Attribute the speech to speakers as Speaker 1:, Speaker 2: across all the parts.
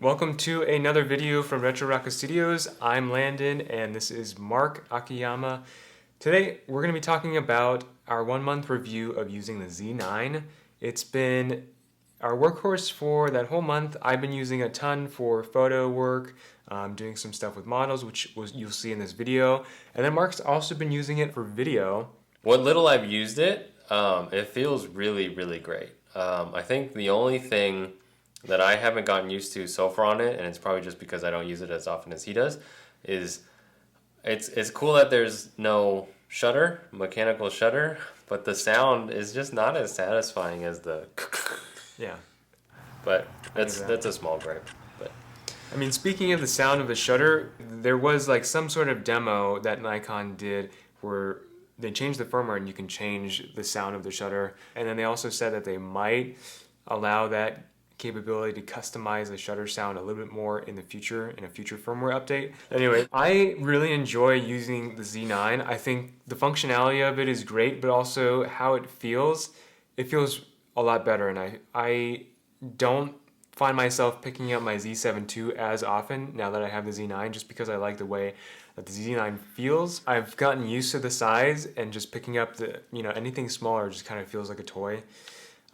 Speaker 1: welcome to another video from Retro Rocket Studios. I'm Landon and this is Marc Akiyama. Today we're going to be talking about our 1 month review of using the Z9. It's been our workhorse for that whole month. I've been using a ton for photo work, doing some stuff with models, which you'll see in this video. And then Marc's also been using it for video.
Speaker 2: What little I've used it, it feels really, really great. I think the only thing that I haven't gotten used to so far on it, and it's probably just because I don't use it as often as he does, is it's cool that there's no shutter, mechanical shutter, but the sound is just not as satisfying as the
Speaker 1: Yeah.
Speaker 2: But that's a small gripe. But
Speaker 1: I mean, speaking of the sound of the shutter, there was like some sort of demo that Nikon did where they changed the firmware and you can change the sound of the shutter. And then they also said that they might allow that capability to customize the shutter sound a little bit more in the future, in a future firmware update. Anyway, I really enjoy using the Z9. I think the functionality of it is great, but also how it feels a lot better. And I don't find myself picking up my Z7 II as often now that I have the Z9, just because I like the way that the Z9 feels. I've gotten used to the size, and just picking up anything smaller just kind of feels like a toy.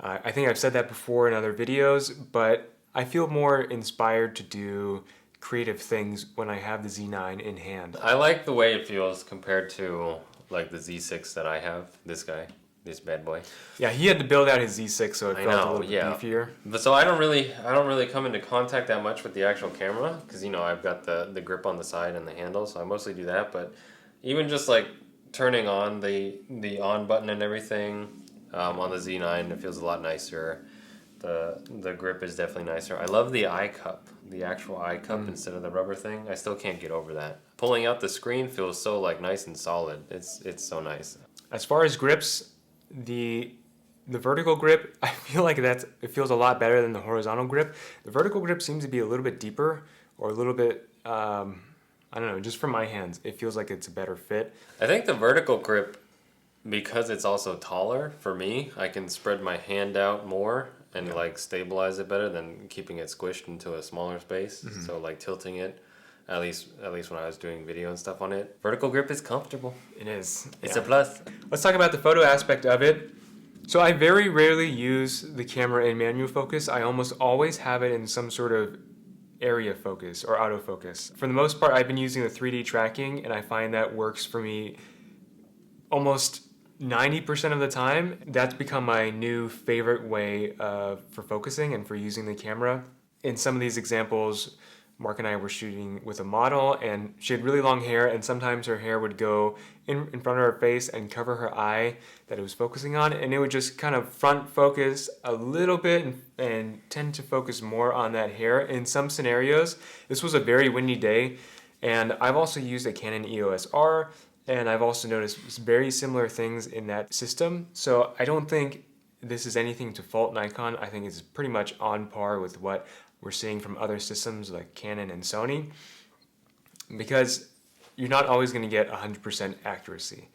Speaker 1: I think I've said that before in other videos, but I feel more inspired to do creative things when I have the Z9 in hand.
Speaker 2: I like the way it feels compared to like the Z6 that I have, this bad boy.
Speaker 1: Yeah, he had to build out his Z6 so it felt a little bit beefier.
Speaker 2: But so I don't really come into contact that much with the actual camera, because I've got the grip on the side and the handle, so I mostly do that. But even just like turning on the on button and everything on the Z9, it feels a lot nicer. The grip is definitely nicer. I love the eye cup, the actual eye cup instead of the rubber thing. I still can't get over that. Pulling out the screen feels so like nice and solid. It's so nice.
Speaker 1: As far as grips, the vertical grip, I feel like it feels a lot better than the horizontal grip. The vertical grip seems to be a little bit deeper, or a little bit, I don't know, just from my hands, it feels like it's a better fit.
Speaker 2: I think the vertical grip, because it's also taller, for me, I can spread my hand out more and like stabilize it better than keeping it squished into a smaller space. So like tilting it, at least when I was doing video and stuff on it. Vertical grip is comfortable.
Speaker 1: It is.
Speaker 2: It's a plus.
Speaker 1: Let's talk about the photo aspect of it. So I very rarely use the camera in manual focus. I almost always have it in some sort of area focus or autofocus. For the most part, I've been using the 3D tracking, and I find that works for me almost 90% of the time. That's become my new favorite way for focusing and for using the camera. In some of these examples, Marc and I were shooting with a model, and she had really long hair, and sometimes her hair would go in front of her face and cover her eye that it was focusing on, and it would just kind of front focus a little bit and tend to focus more on that hair. In some scenarios, this was a very windy day, and I've also used a Canon EOS R, and I've also noticed very similar things in that system. So I don't think this is anything to fault Nikon. I think it's pretty much on par with what we're seeing from other systems like Canon and Sony, because you're not always going to get 100% accuracy.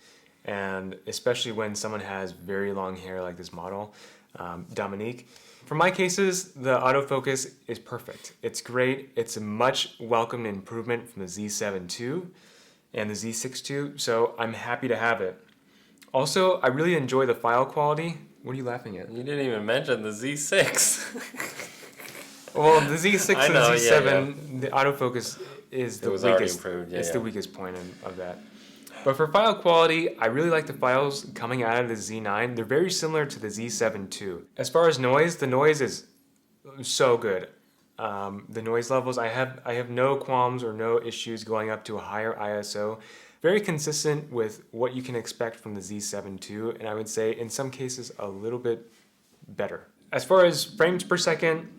Speaker 1: And especially when someone has very long hair like this model, Dominique. For my cases, the autofocus is perfect. It's great. It's a much welcomed improvement from the Z7 II and the Z6 II, so I'm happy to have it. Also, I really enjoy the file quality. What are you laughing at?
Speaker 2: You didn't even mention the Z6.
Speaker 1: Well, the Z6 and the Z7, the autofocus is the weakest. It's the weakest point of that. But for file quality, I really like the files coming out of the Z9. They're very similar to the Z7 II. As far as noise, the noise is so good. The noise levels, I have no qualms or no issues going up to a higher ISO. Very consistent with what you can expect from the Z7 II, and I would say in some cases a little bit better. As far as frames per second,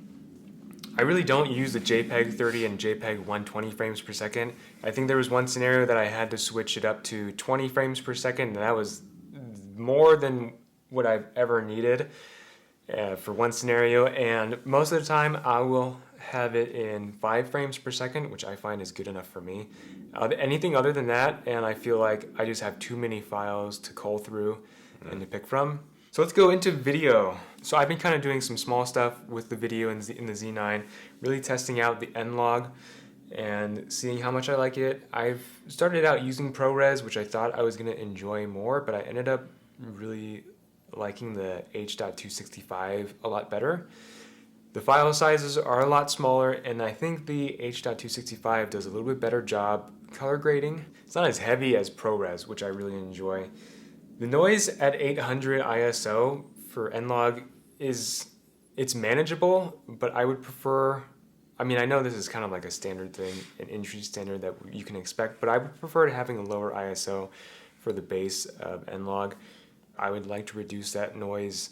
Speaker 1: I really don't use the JPEG 30 and JPEG 120 frames per second. I think there was one scenario that I had to switch it up to 20 frames per second, and that was more than what I've ever needed for one scenario. And most of the time I will have it in 5 frames per second, which I find is good enough for me. Anything other than that, and I feel like I just have too many files to cull through and to pick from, So let's go into video. So I've been kind of doing some small stuff with the video in the Z9, really testing out the N-Log and seeing how much I like it. I've started out using ProRes, which I thought I was going to enjoy more, but I ended up really liking the H.265 a lot better. The file sizes are a lot smaller, and I think the H.265 does a little bit better job color grading. It's not as heavy as ProRes, which I really enjoy. The noise at 800 ISO for N-Log it's manageable, but I would prefer, I mean, I know this is kind of like a standard thing, an industry standard that you can expect, but I would prefer having a lower ISO for the base of N-Log. I would like to reduce that noise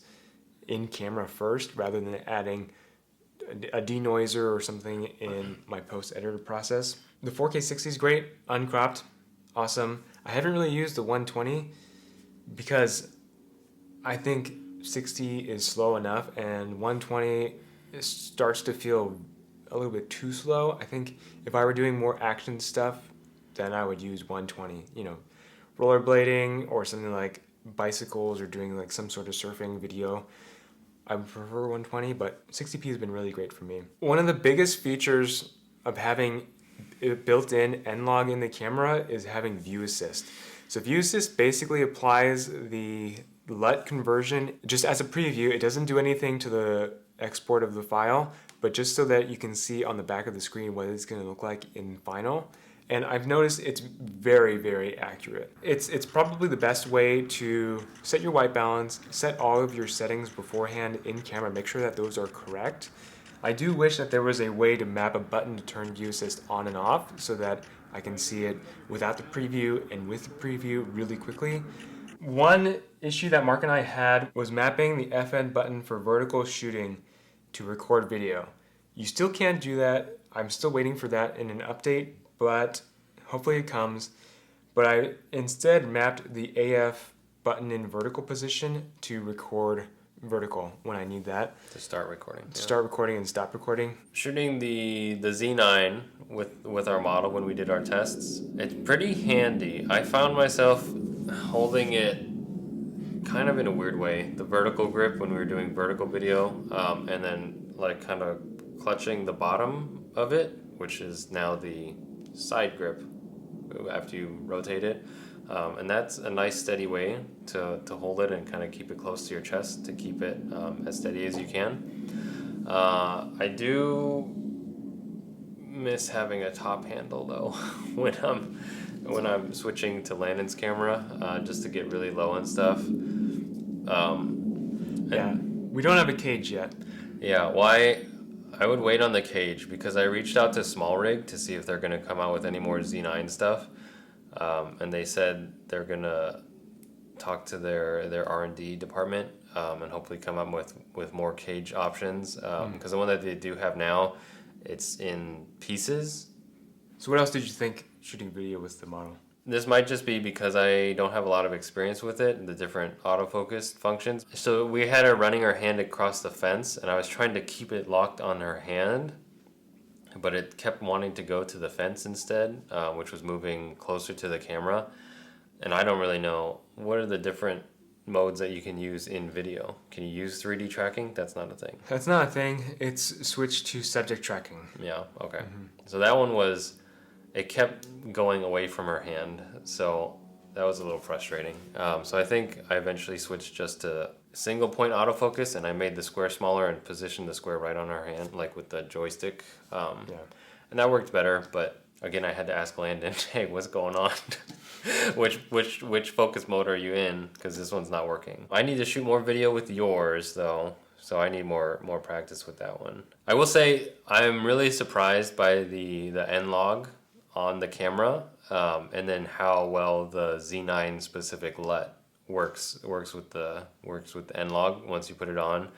Speaker 1: in camera first rather than adding a denoiser or something in my post-editor process. The 4K 60 is great, uncropped, awesome. I haven't really used the 120 because I think 60 is slow enough and 120 starts to feel a little bit too slow. I think if I were doing more action stuff, then I would use 120. You know, rollerblading or something like bicycles or doing like some sort of surfing video, I would prefer 120, but 60p has been really great for me. One of the biggest features of having it built-in N-Log in the camera is having view assist. So view assist basically applies the LUT conversion just as a preview. It doesn't do anything to the export of the file, but just so that you can see on the back of the screen what it's going to look like in final. And I've noticed it's very, very accurate. It's probably the best way to set your white balance, set all of your settings beforehand in camera, make sure that those are correct. I do wish that there was a way to map a button to turn view assist on and off so that I can see it without the preview and with the preview really quickly. One issue that Mark and I had was mapping the FN button for vertical shooting to record video. You still can't do that. I'm still waiting for that in an update, but hopefully it comes. But I instead mapped the AF button in vertical position to record vertical when I need that.
Speaker 2: To start recording.
Speaker 1: To start recording and stop recording.
Speaker 2: Shooting the Z9 with our model when we did our tests, it's pretty handy. I found myself holding it kind of in a weird way, the vertical grip when we were doing vertical video, and then like kind of clutching the bottom of it, which is now the side grip after you rotate it. And that's a nice steady way to hold it and kind of keep it close to your chest to keep it as steady as you can. I do miss having a top handle though when I'm switching to Landon's camera, just to get really low and stuff.
Speaker 1: Yeah, we don't have a cage yet.
Speaker 2: Yeah, why? I would wait on the cage because I reached out to Small Rig to see if they're going to come out with any more Z9 stuff. And they said they're going to talk to their R&D department and hopefully come up with more cage options. Because the one that they do have now, it's in pieces.
Speaker 1: So what else did you think shooting video with the model?
Speaker 2: This might just be because I don't have a lot of experience with it and the different autofocus functions. So we had her running her hand across the fence and I was trying to keep it locked on her hand, but it kept wanting to go to the fence instead, which was moving closer to the camera. And I don't really know, what are the different modes that you can use in video? Can you use 3D tracking? That's not a thing.
Speaker 1: That's not a thing. It's switched to subject tracking.
Speaker 2: Yeah, okay. So that one was, it kept going away from her hand, so that was a little frustrating. So I think I eventually switched just to single point autofocus, and I made the square smaller and positioned the square right on her hand, like with the joystick. And that worked better, but again, I had to ask Landon, hey, what's going on? which focus mode are you in? Because this one's not working. I need to shoot more video with yours, though, so I need more practice with that one. I will say I'm really surprised by the N-Log on the camera, and then how well the Z9 specific LUT works with the N-Log once you put it on.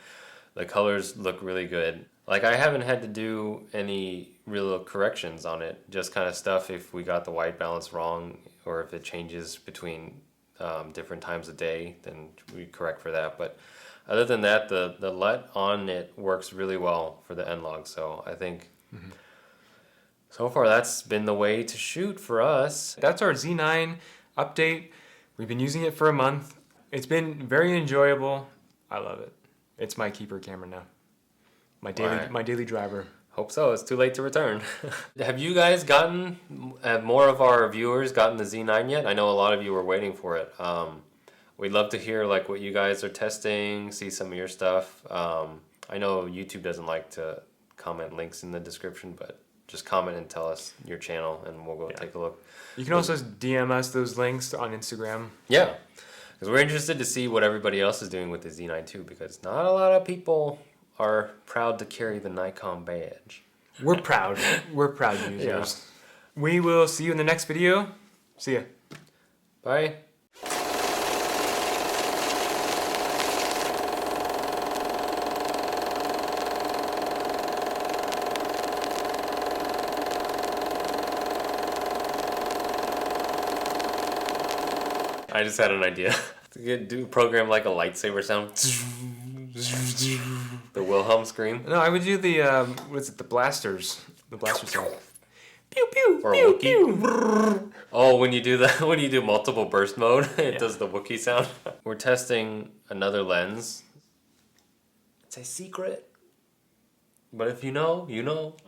Speaker 2: The colors look really good. Like, I haven't had to do any real corrections on it, just kind of stuff if we got the white balance wrong or if it changes between different times of day, then we correct for that. But other than that, the LUT on it works really well for the N-Log, so I think so far that's been the way to shoot for us.
Speaker 1: That's our Z9 update. We've been using it for a month. It's been very enjoyable. I love it. It's my keeper camera now. My daily driver.
Speaker 2: Hope so. It's too late to return. Have you guys gotten, have more of our viewers gotten the Z9 yet? I know a lot of you were waiting for it. We'd love to hear like what you guys are testing, see some of your stuff. I know YouTube doesn't like to comment links in the description, but just comment and tell us your channel and we'll go take a look.
Speaker 1: You can also DM us those links on Instagram.
Speaker 2: Yeah, because we're interested to see what everybody else is doing with the Z9 too, because not a lot of people are proud to carry the Nikon badge.
Speaker 1: We're proud. We're proud users. Yeah. We will see you in the next video. See ya.
Speaker 2: Bye. I just had an idea. Do a program like a lightsaber sound. The Wilhelm scream.
Speaker 1: No, I would do the what is it? The blasters. The blaster sound. Pew pew.
Speaker 2: Or
Speaker 1: pew
Speaker 2: Wookiee.
Speaker 1: pew.
Speaker 2: Oh, when you do multiple burst mode, it does the Wookiee sound. We're testing another lens. It's a secret. But if you know, you know.